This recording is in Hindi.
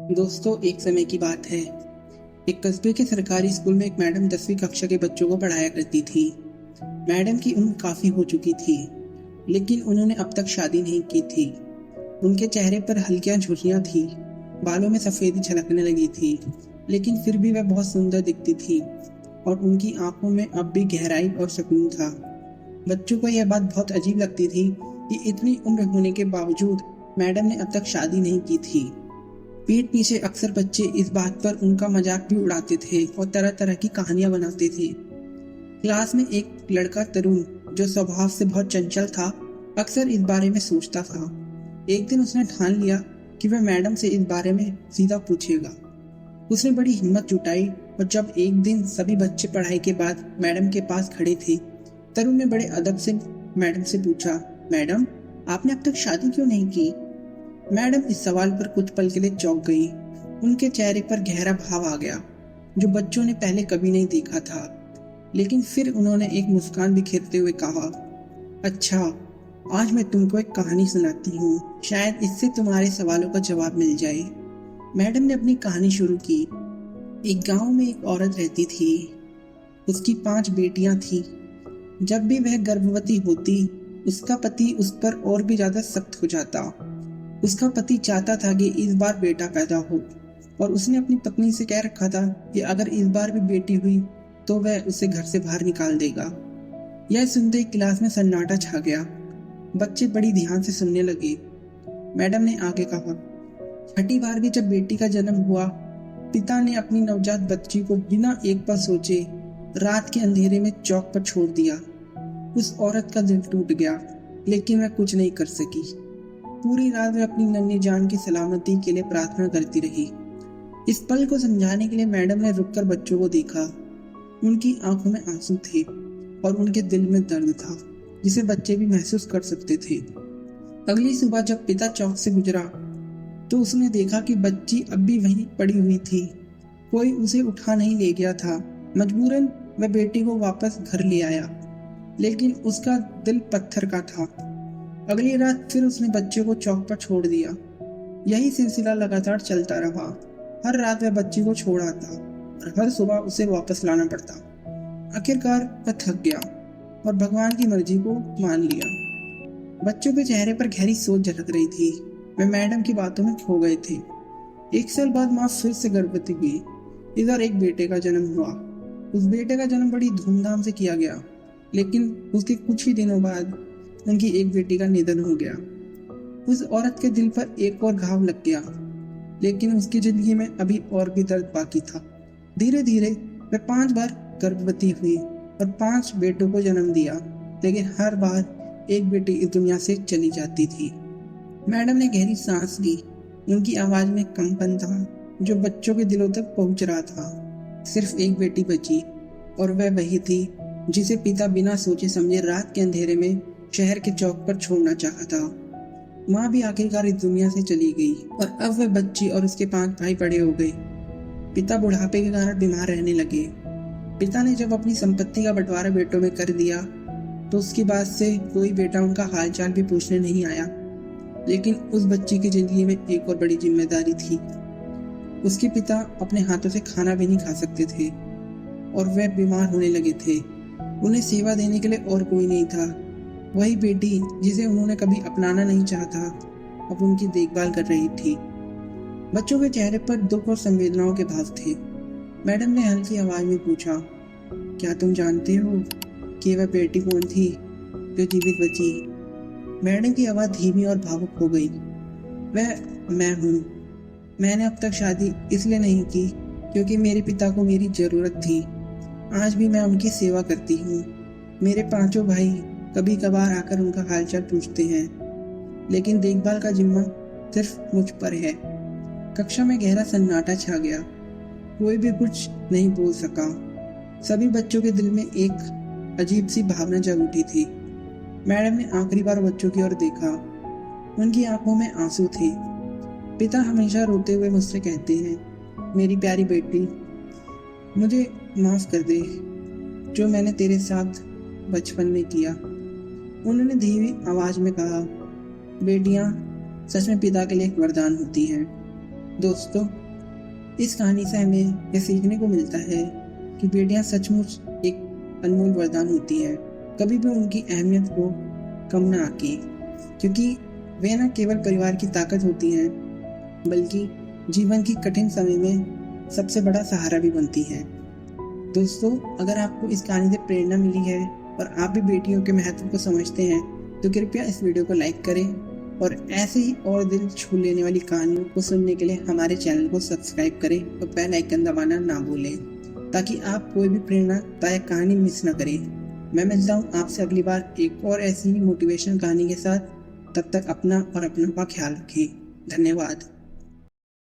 दोस्तों, एक समय की बात है। एक कस्बे के सरकारी स्कूल में एक मैडम 10वीं कक्षा के बच्चों को पढ़ाया करती थी। मैडम की उम्र काफी हो चुकी थी, लेकिन उन्होंने अब तक शादी नहीं की थी। उनके चेहरे पर हल्कियां झुर्रियां थी, बालों में सफेदी झलकने लगी थी, लेकिन फिर भी वह बहुत सुंदर दिखती थी और उनकी आंखों में अब भी गहराई और सुकून था। बच्चों को यह बात बहुत अजीब लगती थी कि इतनी उम्र होने के बावजूद मैडम ने अब तक शादी नहीं की थी। पीठ पीछे अक्सर बच्चे इस बात पर उनका मजाक भी उड़ाते थे और तरह तरह की कहानियां बनाते थे। क्लास में एक लड़का तरुण, जो स्वभाव से बहुत चंचल था, अक्सर इस बारे में सोचता था। एक दिन उसने ठान लिया कि वह मैडम से इस बारे में सीधा पूछेगा। उसने बड़ी हिम्मत जुटाई और जब एक दिन सभी बच्चे पढ़ाई के बाद मैडम के पास खड़े थे, तरुण ने बड़े अदब से मैडम से पूछा, मैडम, आपने अब तक शादी क्यों नहीं की? मैडम इस सवाल पर कुछ पल के लिए चौंक गई। उनके चेहरे पर गहरा भाव आ गया, जो बच्चों ने पहले कभी नहीं देखा था। लेकिन फिर उन्होंने एक मुस्कान बिखेरते हुए कहा, अच्छा, आज मैं तुमको एक कहानी सुनाती हूँ, शायद इससे तुम्हारे सवालों का जवाब मिल जाए। मैडम ने अपनी कहानी शुरू की। एक गांव में एक औरत रहती थी। उसकी 5 बेटियां थीं। जब भी वह गर्भवती होती, उसका पति उस पर और भी ज्यादा सख्त हो जाता। उसका पति चाहता था कि इस बार बेटा पैदा हो और उसने अपनी पत्नी से कह रखा था कि अगर इस बार भी बेटी हुई तो वह उसे घर से बाहर निकाल देगा। यह सुनते ही क्लास में सन्नाटा छा गया। बच्चे बड़ी ध्यान से सुनने लगे। मैडम ने आगे कहा, छठी बार भी जब बेटी का जन्म हुआ, पिता ने अपनी नवजात बच्ची को बिना एक पल सोचे रात के अंधेरे में चौक पर छोड़ दिया। उस औरत का दिल टूट गया, लेकिन वह कुछ नहीं कर सकी। पूरी रात वह अपनी नन्ही जान की सलामती के लिए प्रार्थना करती रही। इस पल को समझाने के लिए मैडम ने रुककर बच्चों को देखा। उनकी आंखों में आंसू थे और उनके दिल में दर्द था, जिसे बच्चे भी महसूस कर सकते थे। अगली सुबह जब पिता चौक से गुजरा तो उसने देखा कि बच्ची अब भी वहीं पड़ी हुई थी। कोई उसे उठा नहीं ले गया था। मजबूरन वह बेटी को वापस घर ले आया, लेकिन उसका दिल पत्थर का था। अगली रात फिर उसने बच्चे को चौक पर छोड़ दिया। यही सिलसिला लगातार चलता रहा। हर रात वह बच्ची को छोड़ आता और हर सुबह उसे वापस लाना पड़ता। आखिरकार वह थक गया और भगवान की मर्जी को मान लिया। बच्चों के चेहरे पर गहरी सोच झलक रही थी। वे मैडम की बातों में खो गए थे। 1 साल बाद माँ फिर से गर्भवती हुई। इधर एक बेटे का जन्म हुआ। उस बेटे का जन्म बड़ी धूमधाम से किया गया, लेकिन उसके कुछ ही दिनों बाद उनकी एक बेटी का निधन हो गया। उस औरत के दिल पर एक और घाव लग गया, लेकिन उसकी जिंदगी में अभी और भी दर्द बाकी था। धीरे धीरे वह 5 बार गर्भवती हुई और 5 बेटों को जन्म दिया, लेकिन हर बार एक बेटी इस दुनिया से चली जाती थी। मैडम ने गहरी सांस ली। उनकी आवाज में कंपन था, जो बच्चों के दिलों तक पहुंच रहा था। सिर्फ एक बेटी बची और वह वही थी जिसे पिता बिना सोचे समझे रात के अंधेरे में शहर के चौक पर छोड़ना चाहा था। माँ भी आखिरकार इस दुनिया से चली गई और अब वह बच्ची और उसके 5 भाई बड़े हो गए। पिता बुढ़ापे के कारण बीमार रहने लगे। पिता ने जब अपनी संपत्ति का बंटवारा बेटों में कर दिया तो उसके बाद से कोई बेटा उनका हालचाल भी पूछने नहीं आया। लेकिन उस बच्ची की जिंदगी में एक और बड़ी जिम्मेदारी थी। उसके पिता अपने हाथों से खाना भी नहीं खा सकते थे और वह बीमार होने लगे थे। उन्हें सेवा देने के लिए और कोई नहीं था। वही बेटी जिसे उन्होंने कभी अपनाना नहीं चाहता, अब उनकी देखभाल कर रही थी। बच्चों के चेहरे पर दुख और संवेदनाओं के भाव थे। मैडम ने हल्की आवाज में पूछा, क्या तुम जानते हो कि वह बेटी कौन थी जो जीवित बची? मैडम की आवाज धीमी और भावुक हो गई। वह मैं हूँ। मैंने अब तक शादी इसलिए नहीं की क्योंकि मेरे पिता को मेरी जरूरत थी। आज भी मैं उनकी सेवा करती हूँ। मेरे 5 भाई कभी कभार आकर उनका हालचाल पूछते हैं, लेकिन देखभाल का जिम्मा सिर्फ मुझ पर है। कक्षा में गहरा सन्नाटा छा गया। कोई भी कुछ नहीं बोल सका। सभी बच्चों के दिल में एक अजीब सी भावना जग उठी थी। मैडम ने आखिरी बार बच्चों की ओर देखा। उनकी आंखों में आंसू थे। पिता हमेशा रोते हुए मुझसे कहते हैं, मेरी प्यारी बेटी, मुझे माफ कर दे जो मैंने तेरे साथ बचपन में किया। उन्होंने धीमी आवाज में कहा, बेटियां सच में पिता के लिए एक वरदान होती हैं। दोस्तों, इस कहानी से हमें यह सीखने को मिलता है कि बेटियां सचमुच एक अनमोल वरदान होती हैं। कभी भी उनकी अहमियत को कम ना आके, क्योंकि वे न केवल परिवार की ताकत होती हैं बल्कि जीवन की कठिन समय में सबसे बड़ा सहारा भी बनती हैं। दोस्तों, अगर आपको इस कहानी से प्रेरणा मिली है और आप भी बेटियों के महत्व को समझते हैं तो कृपया इस वीडियो को लाइक करें और ऐसे ही और दिल छू लेने वाली कहानियों को सुनने के लिए हमारे चैनल को सब्सक्राइब करें और बेल आइकन दबाना ना भूलें, ताकि आप कोई भी प्रेरणादायक कहानी मिस ना करें। मैं मिलता हूँ आपसे अगली बार एक और ऐसी ही मोटिवेशनल कहानी के साथ। तब तक अपना और अपनों का ख्याल रखें। धन्यवाद।